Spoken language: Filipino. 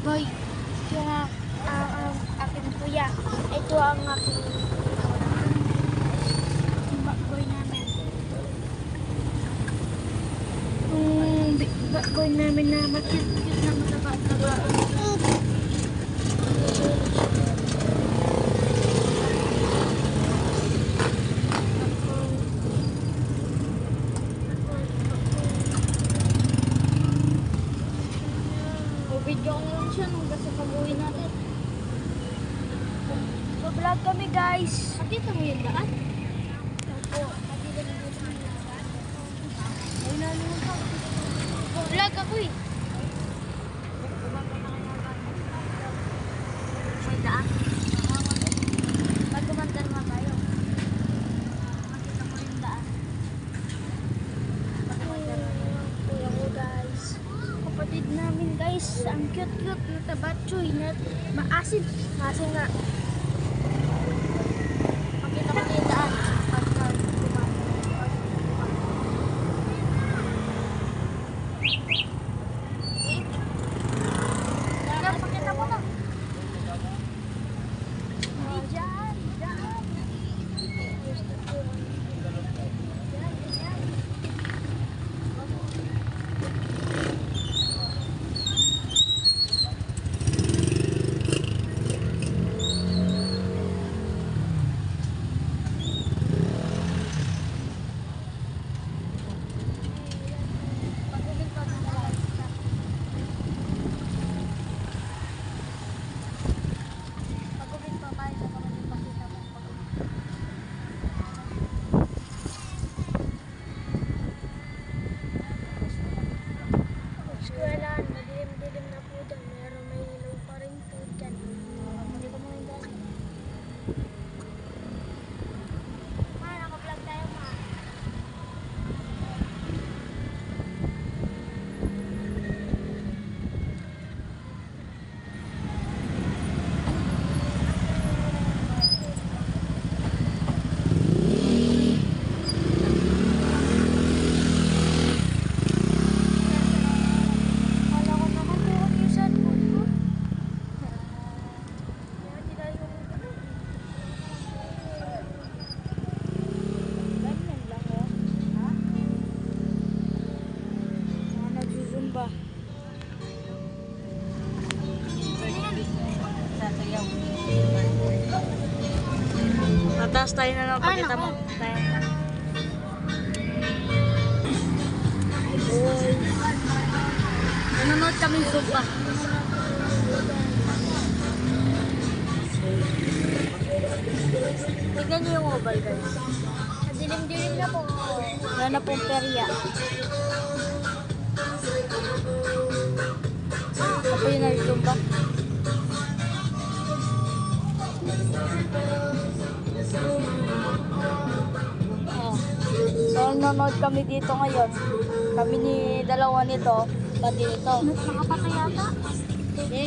Boy, kaya aking kuya. Ito ang aking boy namin. Boy namin na makit-kit na mataba-taba. Video ko lang siya nung sa pag-uwi natin. Vlog kami guys. Nakita mo yung daan? Opo. Nakita mo yung daan? Ay, nalunan ka. Vlog ako eh. May daan? Pag kumandar nga tayo. Makita mo yung daan. Pag kumandar nga tayo. Kuya ko guys. Kapatid namin guys. Ang cute-cute na tabatsoy na maasin. Maasin nga. Makita mo yung daan. Pagka pakita mo na. Diyan. Eskwelahan, madilim-dilim na po dyan. Meron may ilaw pa rin po dyan. Makita mo yung dyan. Ma, naka-vlog tayo ma. Mataas tayo na lang pagkita mo. Nanonood kami Zumba. Tignan niyo yung oval guys. Dilim-dilim na po. Wala na pong perya. Ako yun na Zumba. So, nanonood kami dito ngayon. Kami ni dalawa nito, pati ito. Nakapatay yata? Hindi.